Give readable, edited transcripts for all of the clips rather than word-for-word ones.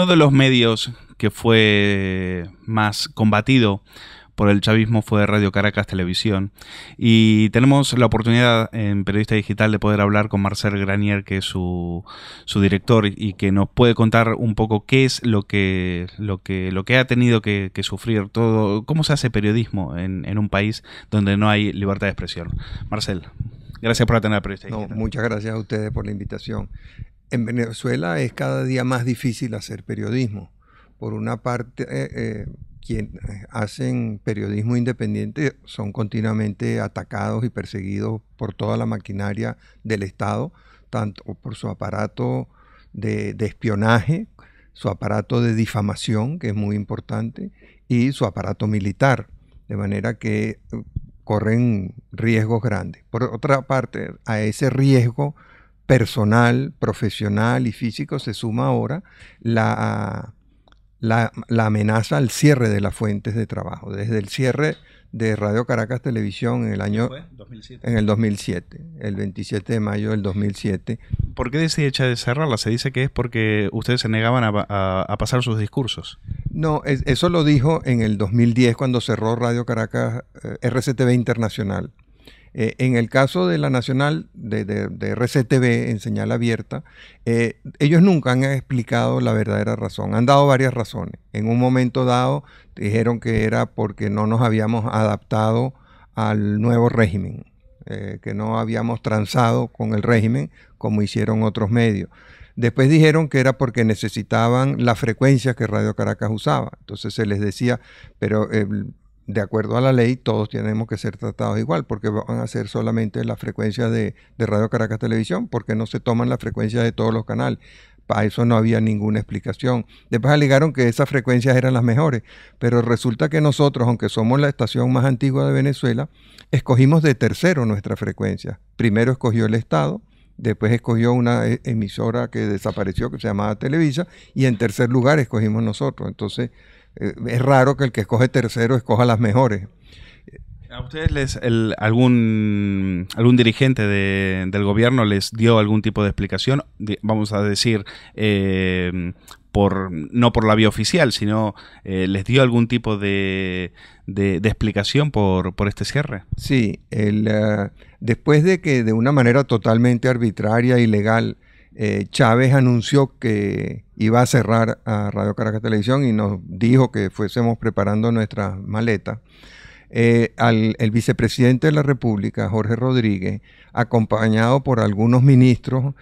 Uno de los medios que fue más combatido por el chavismo fue Radio Caracas Televisión, y tenemos la oportunidad en Periodista Digital de poder hablar con Marcel Granier, que es su director, y que nos puede contar un poco qué es lo que ha tenido que sufrir todo, cómo se hace periodismo en un país donde no hay libertad de expresión. Marcel, gracias por atender a Periodista Digital. Muchas gracias a ustedes por la invitación. En Venezuela es cada día más difícil hacer periodismo. Por una parte, quienes hacen periodismo independiente son continuamente atacados y perseguidos por toda la maquinaria del Estado, tanto por su aparato de espionaje, su aparato de difamación, que es muy importante, y su aparato militar, de manera que corren riesgos grandes. Por otra parte, a ese riesgo personal, profesional y físico se suma ahora la amenaza al cierre de las fuentes de trabajo. Desde el cierre de Radio Caracas Televisión en el año 2007. En el 2007, el 27 de mayo del 2007. ¿Por qué decide de cerrarla? Se dice que es porque ustedes se negaban a pasar sus discursos. No, eso lo dijo en el 2010 cuando cerró Radio Caracas RCTV Internacional. En el caso de la Nacional, de RCTV en señal abierta, ellos nunca han explicado la verdadera razón. Han dado varias razones. En un momento dado dijeron que era porque no nos habíamos adaptado al nuevo régimen, que no habíamos transado con el régimen como hicieron otros medios. Después dijeron que era porque necesitaban la frecuencia que Radio Caracas usaba. Entonces se les decía, pero de acuerdo a la ley, todos tenemos que ser tratados igual, porque van a ser solamente las frecuencias de Radio Caracas Televisión, porque no se toman las frecuencias de todos los canales. Para eso no había ninguna explicación. Después alegaron que esas frecuencias eran las mejores, pero resulta que nosotros, aunque somos la estación más antigua de Venezuela, escogimos de tercero nuestra frecuencia. Primero escogió el Estado, después escogió una emisora que desapareció, que se llamaba Televisa, y en tercer lugar escogimos nosotros. Entonces, es raro que el que escoge tercero escoja las mejores. ¿A ustedes algún dirigente del gobierno les dio algún tipo de explicación? Vamos a decir, no por la vía oficial, sino les dio algún tipo de explicación por este cierre. Sí, después de que de una manera totalmente arbitraria y legal Chávez anunció que iba a cerrar a Radio Caracas Televisión y nos dijo que fuésemos preparando nuestras maletas. El vicepresidente de la República, Jorge Rodríguez, acompañado por algunos ministros,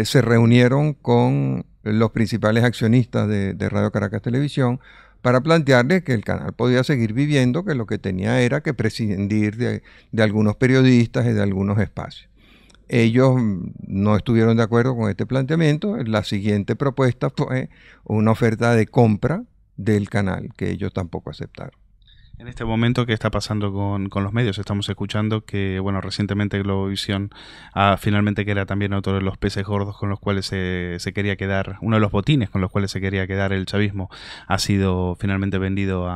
se reunieron con los principales accionistas de Radio Caracas Televisión para plantearles que el canal podía seguir viviendo, que lo que tenía era que prescindir de algunos periodistas y de algunos espacios. Ellos no estuvieron de acuerdo con este planteamiento. La siguiente propuesta fue una oferta de compra del canal, que ellos tampoco aceptaron. En este momento, ¿qué está pasando con los medios? Estamos escuchando que, bueno, recientemente Globovisión finalmente, que era también otro de los peces gordos con los cuales se quería quedar, uno de los botines con los cuales se quería quedar el chavismo, ha sido finalmente vendido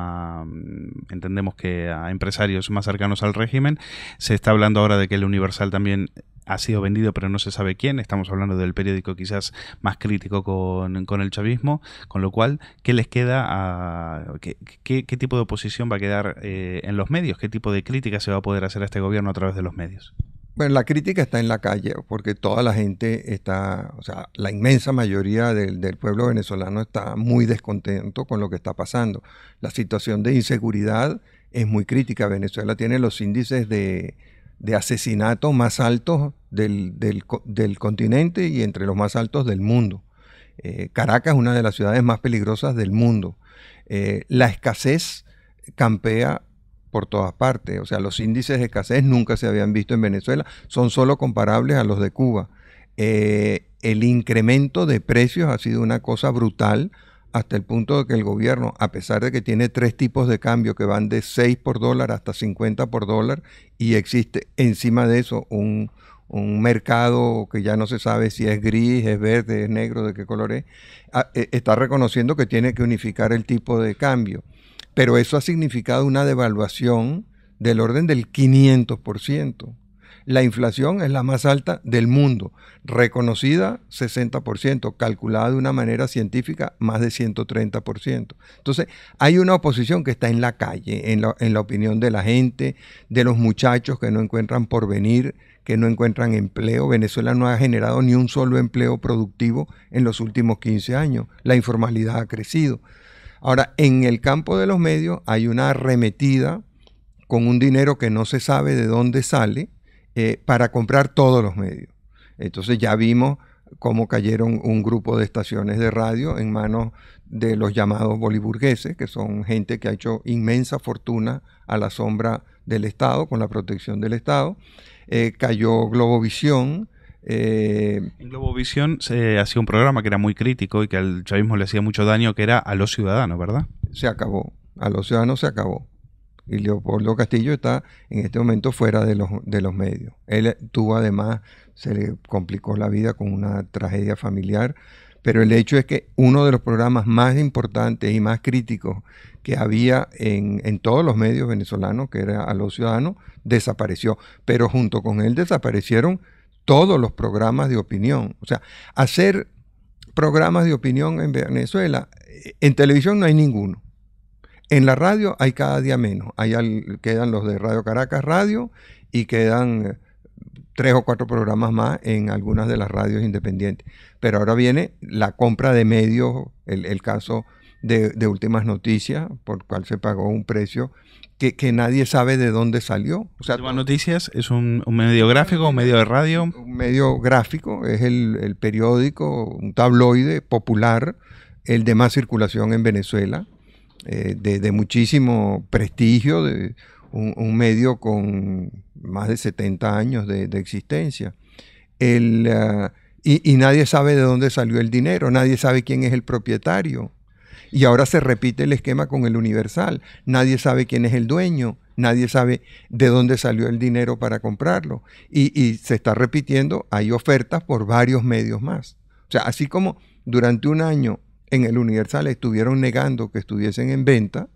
entendemos que a empresarios más cercanos al régimen. Se está hablando ahora de que el Universal también ha sido vendido, pero no se sabe quién. Estamos hablando del periódico quizás más crítico con el chavismo, con lo cual, ¿qué les queda? ¿Qué tipo de oposición va a quedar en los medios? ¿Qué tipo de crítica se va a poder hacer a este gobierno a través de los medios? Bueno, la crítica está en la calle, porque toda la gente está, o sea, la inmensa mayoría del pueblo venezolano está muy descontento con lo que está pasando. La situación de inseguridad es muy crítica. Venezuela tiene los índices de asesinato más altos del continente y entre los más altos del mundo. Caracas es una de las ciudades más peligrosas del mundo. La escasez campea por todas partes. O sea, los índices de escasez nunca se habían visto en Venezuela, son solo comparables a los de Cuba. El incremento de precios ha sido una cosa brutal, hasta el punto de que el gobierno, a pesar de que tiene 3 tipos de cambio que van de 6 por dólar hasta 50 por dólar, y existe encima de eso un mercado que ya no se sabe si es gris, es verde, es negro, de qué color es, está reconociendo que tiene que unificar el tipo de cambio. Pero eso ha significado una devaluación del orden del 500%. la inflación es la más alta del mundo, reconocida 60%, calculada de una manera científica más de 130%. Entonces, hay una oposición que está en la calle, en la opinión de la gente, de los muchachos que no encuentran porvenir, que no encuentran empleo. Venezuela no ha generado ni un solo empleo productivo en los últimos 15 años. La informalidad ha crecido. Ahora, en el campo de los medios hay una arremetida con un dinero que no se sabe de dónde sale para comprar todos los medios. Entonces ya vimos cómo cayeron un grupo de estaciones de radio en manos de los llamados boliburgueses, que son gente que ha hecho inmensa fortuna a la sombra del Estado, con la protección del Estado. Cayó Globovisión. En Globovisión se hacía un programa que era muy crítico y que al chavismo le hacía mucho daño, que era A los Ciudadanos, ¿verdad? Se acabó. A los Ciudadanos se acabó. Y Leopoldo Castillo está en este momento fuera de los medios. Él tuvo, además, se le complicó la vida con una tragedia familiar, pero el hecho es que uno de los programas más importantes y más críticos que había en todos los medios venezolanos, que era A los Ciudadanos, desapareció. Pero junto con él desaparecieron todos los programas de opinión. O sea, hacer programas de opinión en Venezuela, en televisión no hay ninguno. En la radio hay cada día menos. Quedan los de Radio Caracas Radio y quedan 3 o 4 programas más en algunas de las radios independientes. Pero ahora viene la compra de medios, el caso de Últimas Noticias, por cual se pagó un precio que nadie sabe de dónde salió. O sea, Últimas Noticias es un medio gráfico, un medio de radio. Un medio gráfico, es el periódico, un tabloide popular, el de más circulación en Venezuela. De muchísimo prestigio, de un medio con más de 70 años de existencia. Y nadie sabe de dónde salió el dinero, nadie sabe quién es el propietario. Y ahora se repite el esquema con el Universal. Nadie sabe quién es el dueño, nadie sabe de dónde salió el dinero para comprarlo. Y se está repitiendo, hay ofertas por varios medios más. O sea, así como durante un año en el Universal estuvieron negando que estuviesen en venta,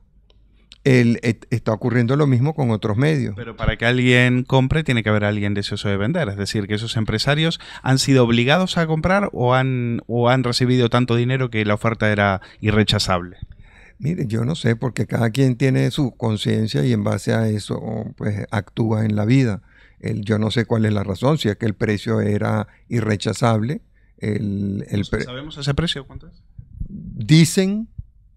está ocurriendo lo mismo con otros medios. Pero para que alguien compre tiene que haber alguien deseoso de vender. Es decir, que esos empresarios han sido obligados a comprar o han recibido tanto dinero que la oferta era irrechazable. Mire, yo no sé, porque cada quien tiene su conciencia y en base a eso pues actúa en la vida. Yo no sé cuál es la razón, si es que el precio era irrechazable. ¿Sabemos ese precio? ¿Cuánto es? Dicen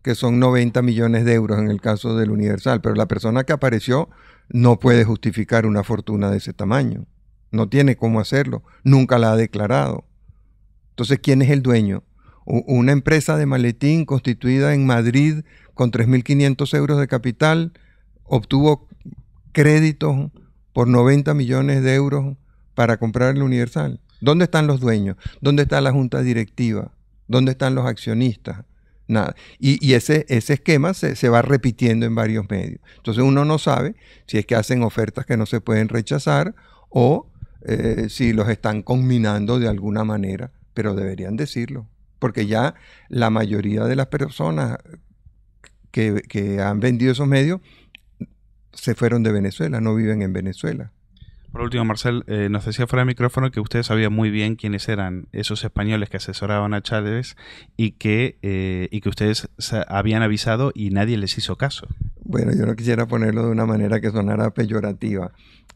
que son 90 millones de euros en el caso del Universal, pero la persona que apareció no puede justificar una fortuna de ese tamaño. No tiene cómo hacerlo, nunca la ha declarado. Entonces, ¿quién es el dueño? Una empresa de maletín constituida en Madrid con 3.500 euros de capital obtuvo créditos por 90 millones de euros para comprar el Universal. ¿Dónde están los dueños? ¿Dónde está la junta directiva? ¿Dónde están los accionistas? Nada. Y ese esquema se va repitiendo en varios medios. Entonces uno no sabe si es que hacen ofertas que no se pueden rechazar o si los están combinando de alguna manera, pero deberían decirlo. Porque ya la mayoría de las personas que han vendido esos medios se fueron de Venezuela, no viven en Venezuela. Por último, Marcel, nos decía fuera de micrófono que usted sabía muy bien quiénes eran esos españoles que asesoraban a Chávez y que ustedes habían avisado y nadie les hizo caso. Bueno, yo no quisiera ponerlo de una manera que sonara peyorativa.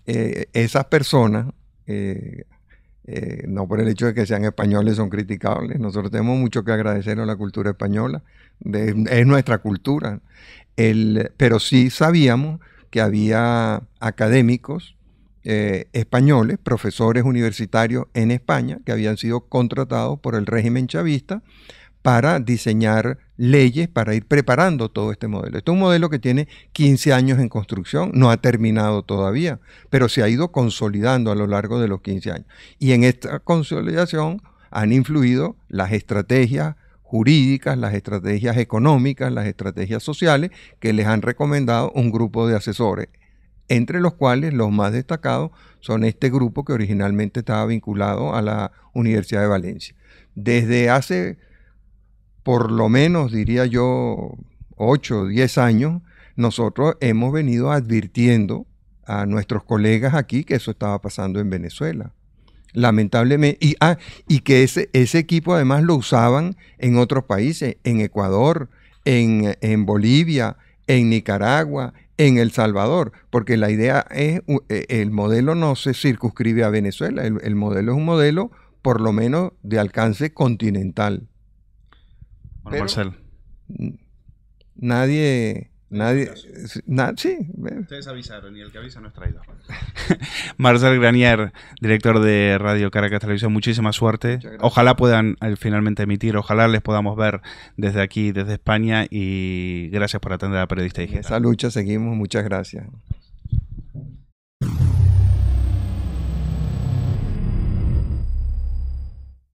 Esas personas, no por el hecho de que sean españoles, son criticables. Nosotros tenemos mucho que agradecer a la cultura española. Es nuestra cultura. Pero sí sabíamos que había académicos españoles, profesores universitarios en España, que habían sido contratados por el régimen chavista para diseñar leyes para ir preparando todo este modelo. Este es un modelo que tiene 15 años en construcción, no ha terminado todavía, pero se ha ido consolidando a lo largo de los 15 años. Y en esta consolidación han influido las estrategias jurídicas, las estrategias económicas, las estrategias sociales que les han recomendado un grupo de asesores, entre los cuales los más destacados son este grupo que originalmente estaba vinculado a la Universidad de Valencia. Desde hace, por lo menos, diría yo, 8 o 10 años, nosotros hemos venido advirtiendo a nuestros colegas aquí que eso estaba pasando en Venezuela. Lamentablemente, y que ese equipo además lo usaban en otros países, en Ecuador, en Bolivia, en Nicaragua, en El Salvador, porque la idea es, el modelo no se circunscribe a Venezuela, el modelo es un modelo por lo menos de alcance continental. Bueno, Marcel. Sí. Ustedes avisaron y el que avisa no es traidor. Marcel Granier, director de Radio Caracas Televisión, muchísima suerte. Ojalá puedan finalmente emitir, ojalá les podamos ver desde aquí, desde España, y gracias por atender a Periodista Digital. En esa lucha seguimos, muchas gracias.